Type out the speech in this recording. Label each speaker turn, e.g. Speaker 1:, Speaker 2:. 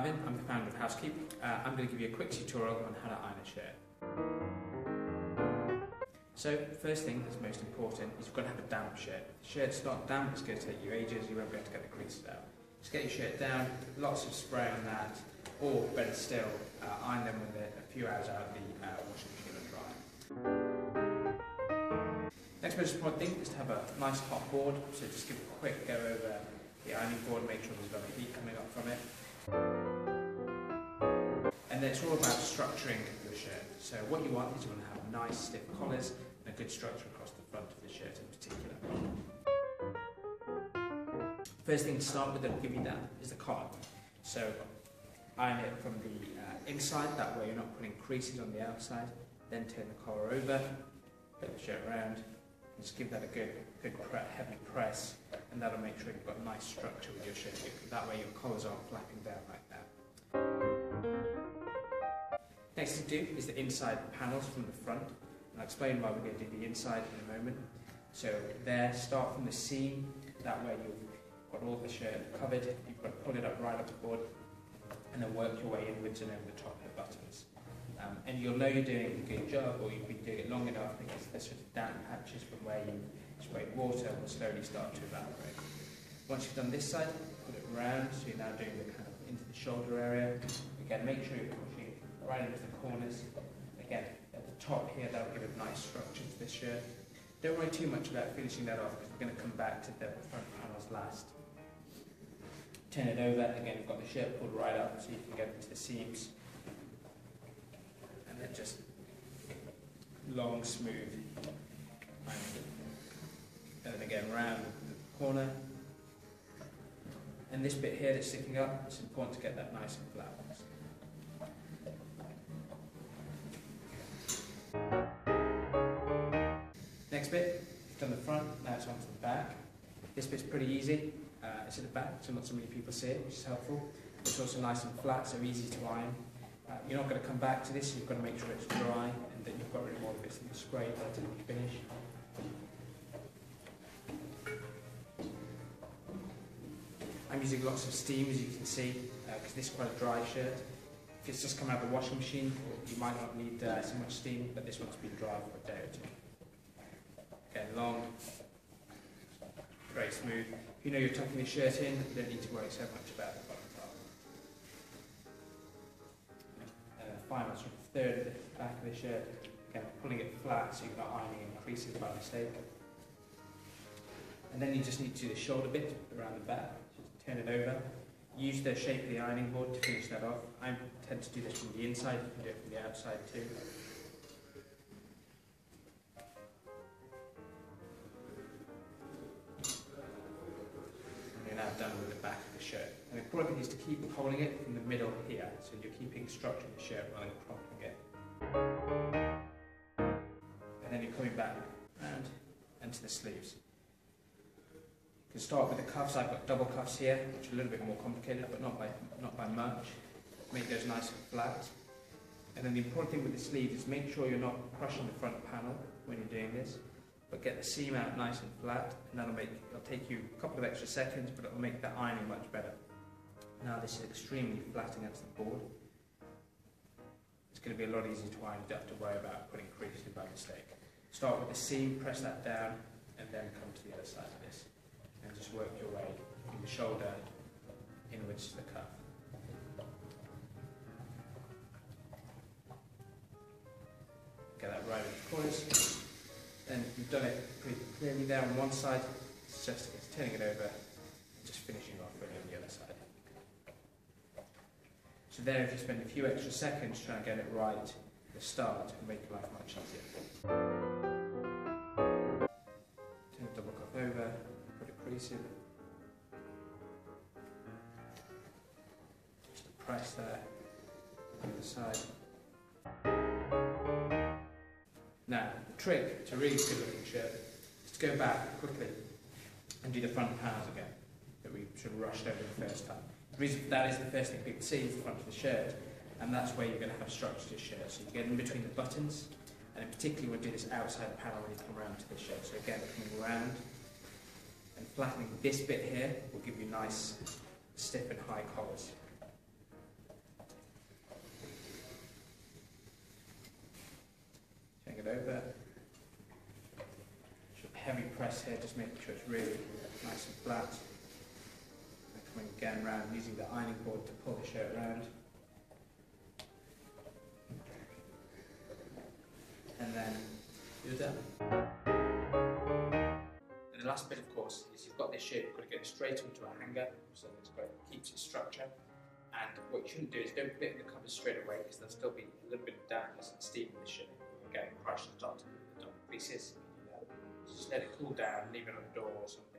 Speaker 1: Avin, I'm the founder of Housekeep. I'm going to give you a quick tutorial on how to iron a shirt. So, first thing that's most important is you've got to have a damp shirt. If the shirt's not damp, it's going to take you ages, you won't be able to get the creases out. Just get your shirt down, lots of spray on that, or better still, iron them with a few hours out of the washing machine and dry. Next most important thing is to have a nice hot board, so just give a quick go over the ironing board, make sure there's no heat coming up from it. And then it's all about structuring your shirt. So what you want is you want to have nice stiff collars and a good structure across the front of the shirt in particular. First thing to start with that will give you that is the collar. So iron it from the inside, that way you're not putting creases on the outside. Then turn the collar over, put the shirt around, and just give that a good heavy press, and that'll make sure you've got a nice structure with your shirt. That way your collars aren't flapping down like that. Next thing to do is the inside panels from the front. And I'll explain why we're going to do the inside in a moment. So there, start from the seam, that way you've got all the shirt covered, you've got to pull it up right up the board, and then work your way inwards and over the top of the buttons. And you'll know you're doing a good job, or you've been doing it long enough, because there's sort of damp patches from where you sprayed water will slowly start to evaporate. Once you've done this side, put it round, so you're now doing the kind of into the shoulder area. Again, make sure you're pushing right into the corners. Again, at the top here, that'll give a nice structure to this shirt. Don't worry too much about finishing that off, because we're going to come back to the front panels last. Turn it over, again you've got the shirt pulled right up so you can get into the seams. And then just long, smooth. And then again round the corner. And this bit here that's sticking up, it's important to get that nice and flat. Next bit, you've done the front, now it's onto the back. This bit's pretty easy. It's at the back, so not so many people see it, which is helpful. It's also nice and flat, so easy to iron. You're not going to come back to this, you've got to make sure it's dry and that you've got rid of all of this spray until you finish. I'm using lots of steam, as you can see, because this is quite a dry shirt. If it's just come out of the washing machine, you might not need so much steam, but this one's been dry for a day or two. Again, long, very smooth. If you know you're tucking the shirt in, you don't need to worry so much about the bottom part. Final sort of third of the back of the shirt, again, pulling it flat so you're not ironing in creases by mistake. And then you just need to do the shoulder bit around the back. Just turn it over. Use the shape of the ironing board to finish that off. I tend to do this from the inside, you can do it from the outside too. Now done with the back of the shirt. And the important thing is to keep holding it from the middle here, so you're keeping structure in the shirt rather than propping it. And then you're coming back round and to the sleeves. You can start with the cuffs. I've got double cuffs here, which are a little bit more complicated, but not by much. Make those nice and flat. And then the important thing with the sleeves is make sure you're not crushing the front panel when you're doing this, but get the seam out nice and flat, and it'll take you a couple of extra seconds, but it'll make the ironing much better. Now this is extremely flat against the board. It's going to be a lot easier to iron, you don't have to worry about putting creases in by mistake. Start with the seam, press that down, and then come to the other side of this. And just work your way from the shoulder inwards to the cuff. Get that right in the corners. Then you've done it pretty clearly there on one side, it's turning it over and just finishing off really on the other side. So there, if you spend a few extra seconds trying to get it right at the start, it'll make your life much easier. Turn the double cuff over, put a crease in. Just a press there on the other side. Now, the trick to a really good looking shirt is to go back quickly and do the front panels again that we sort of rushed over the first time. The reason for that is the first thing people see is the front of the shirt, and that's where you're going to have structure to the shirt. So you get in between the buttons, and in particular we'll do this outside panel when you come around to the shirt. So again, coming around and flattening this bit here will give you nice, stiff and high collars. over. Heavy press here, just making sure it's really nice and flat. And coming again around, using the ironing board to pull the shirt around. And then you're done. And the last bit, of course, is you've got this shirt, you've got to get it straight onto a hanger, so that it keeps its structure. And what you shouldn't do is don't put it in the cupboard straight away, because there'll still be a little bit of dampness and steam in the shirt. You're getting crushed at the top pieces. So just let it cool down, leave it on the door or something.